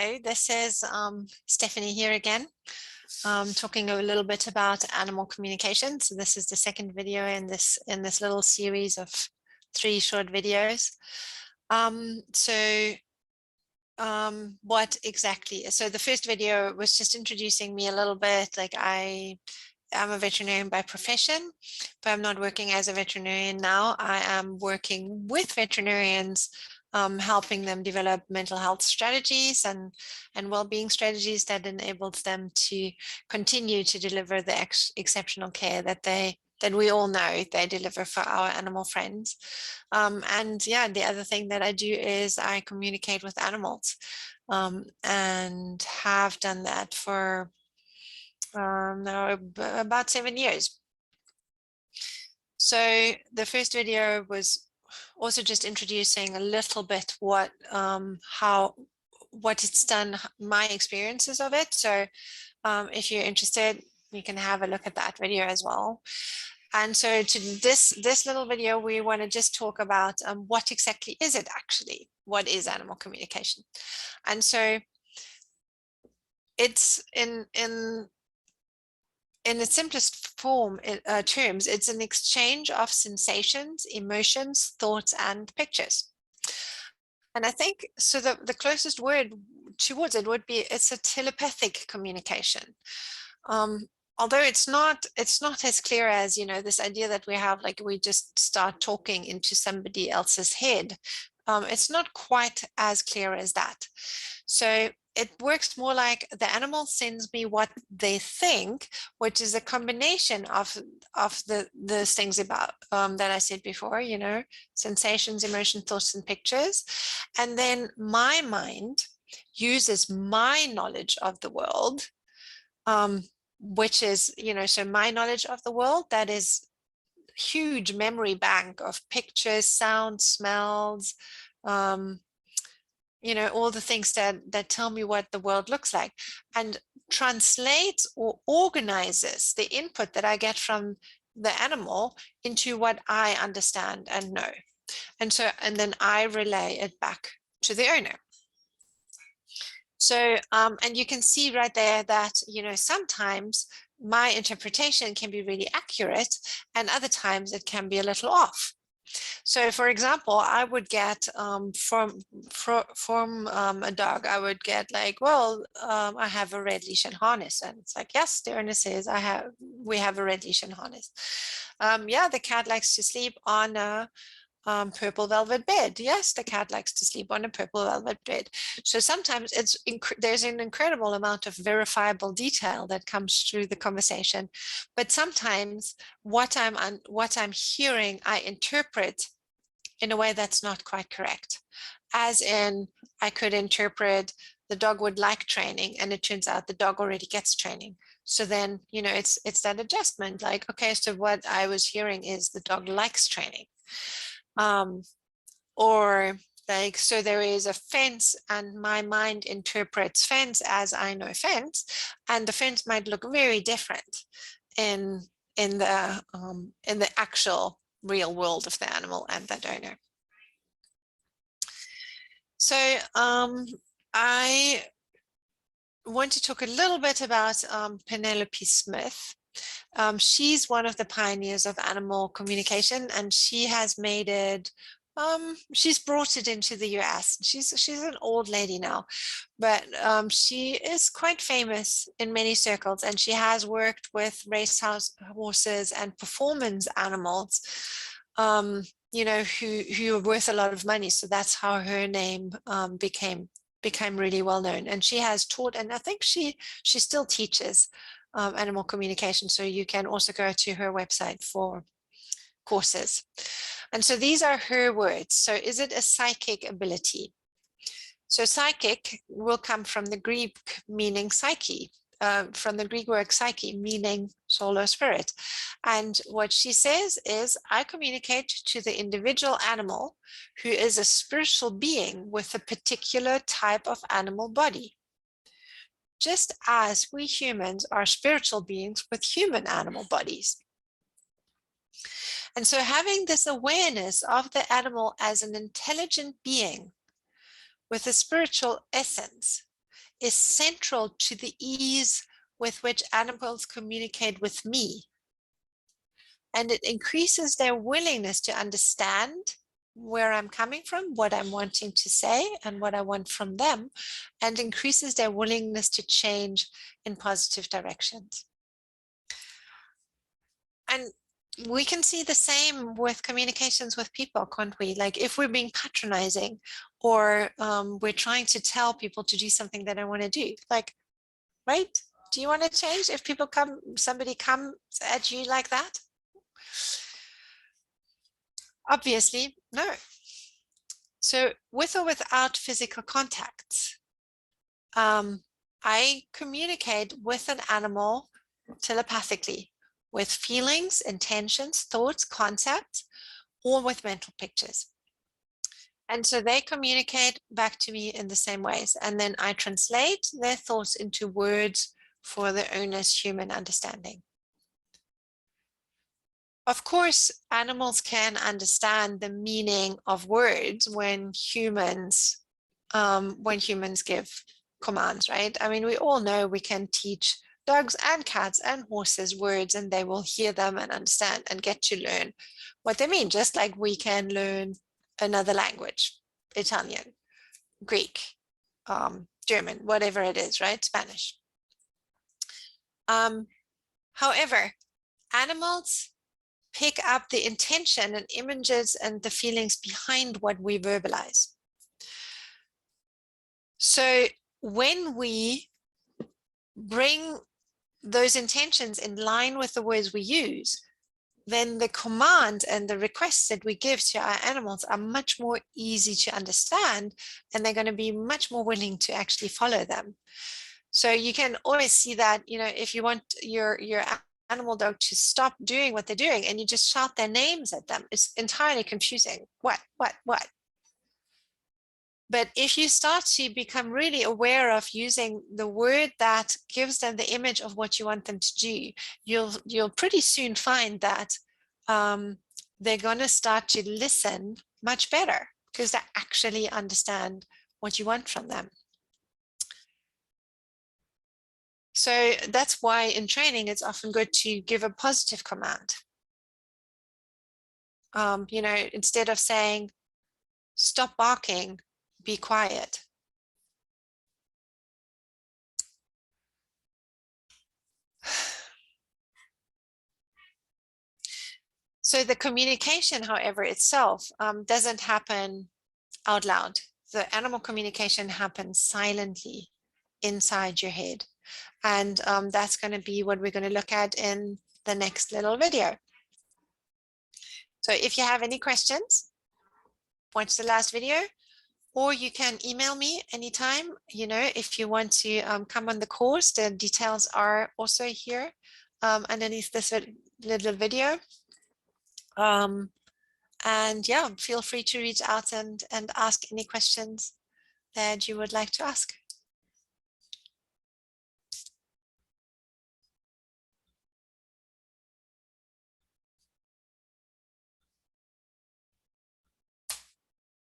Hello, this is Stephanie here again, talking a little bit about animal communication. So this is the second video in this little series of 3 short videos. What exactly? So the first video was just introducing me a little bit. Like I'm a veterinarian by profession, but I'm not working as a veterinarian now. I am working with veterinarians, helping them develop mental health strategies and well-being strategies that enables them to continue to deliver the exceptional care that we all know they deliver for our animal friends. And yeah, the other thing that I do is I communicate with animals, and have done that for now about 7 years. So the first video was also just introducing a little bit what it's done, my experiences of it. So if you're interested, you can have a look at that video as well. And so to this little video, we want to just talk about what exactly is it actually? What is animal communication? And so it's in the simplest form terms, it's an exchange of sensations, emotions, thoughts, and pictures. And I think so the closest word towards it would be it's a telepathic communication. Although it's not as clear as, you know, this idea that we have, like we just start talking into somebody else's head. It's not quite as clear as that. So it works more like the animal sends me what they think, which is a combination of the things about that I said before, you know, sensations, emotion, thoughts, and pictures. And then my mind uses my knowledge of the world, which is, you know, so my knowledge of the world, that is huge memory bank of pictures, sounds, smells, you know, all the things that tell me what the world looks like, and translates or organizes the input that I get from the animal into what I understand and know. And then I relay it back to the owner. So, and you can see right there that, you know, sometimes my interpretation can be really accurate and other times it can be a little off. So, for example, I would get from a dog, I would get like, well, I have a red leash and harness, and it's like, yes, the owner says we have a red leash and harness. Yeah, the cat likes to sleep on a purple velvet bed. Yes, the cat likes to sleep on a purple velvet bed. So sometimes there's an incredible amount of verifiable detail that comes through the conversation, but sometimes what I'm hearing, I interpret in a way that's not quite correct. As in, I could interpret the dog would like training, and it turns out the dog already gets training. So then, you know, it's that adjustment. Like, okay, so what I was hearing is the dog likes training. Or like, so there is a fence and my mind interprets fence as I know fence, and the fence might look very different in the actual real world of the animal and that owner. So I want to talk a little bit about Penelope Smith. She's one of the pioneers of animal communication, and she has made it, she's brought it into the US. She's an old lady now, but she is quite famous in many circles, and she has worked with racehorse horses and performance animals, you know, who are worth a lot of money. So that's how her name became really well known. And she has taught, and I think she still teaches animal communication. So you can also go to her website for courses. And so these are her words. So is it a psychic ability? So psychic will come from the Greek meaning psyche, from the Greek word psyche, meaning soul or spirit. And what she says is, I communicate to the individual animal who is a spiritual being with a particular type of animal body, just as we humans are spiritual beings with human animal bodies. And so having this awareness of the animal as an intelligent being with a spiritual essence is central to the ease with which animals communicate with me. And it increases their willingness to understand where I'm coming from, what I'm wanting to say, and what I want from them, and increases their willingness to change in positive directions. And we can see the same with communications with people, can't we? Like if we're being patronizing, or we're trying to tell people to do something they don't want to do, like, right? Do you want to change if somebody comes at you like that? Obviously, no. So with or without physical contact, I communicate with an animal telepathically, with feelings, intentions, thoughts, concepts, or with mental pictures. And so they communicate back to me in the same ways. And then I translate their thoughts into words for the owner's human understanding. Of course, animals can understand the meaning of words when humans give commands, right? I mean, we all know we can teach dogs and cats and horses words, and they will hear them and understand and get to learn what they mean, just like we can learn another language, Italian, Greek, German, whatever it is, right? Spanish. However, animals pick up the intention and images and the feelings behind what we verbalize. So when we bring those intentions in line with the words we use, then the command and the requests that we give to our animals are much more easy to understand, and they're going to be much more willing to actually follow them. So you can always see that, you know, if you want your animal dog to stop doing what they're doing and you just shout their names at them, it's entirely confusing. What? But if you start to become really aware of using the word that gives them the image of what you want them to do, you'll pretty soon find that they're going to start to listen much better because they actually understand what you want from them. So that's why in training, it's often good to give a positive command. You know, instead of saying, stop barking, be quiet. So the communication, however, itself doesn't happen out loud. The animal communication happens silently inside your head. And that's going to be what we're going to look at in the next little video. So if you have any questions, watch the last video, or you can email me anytime. You know, if you want to come on the course, the details are also here underneath this little video. And yeah, feel free to reach out and ask any questions that you would like to ask.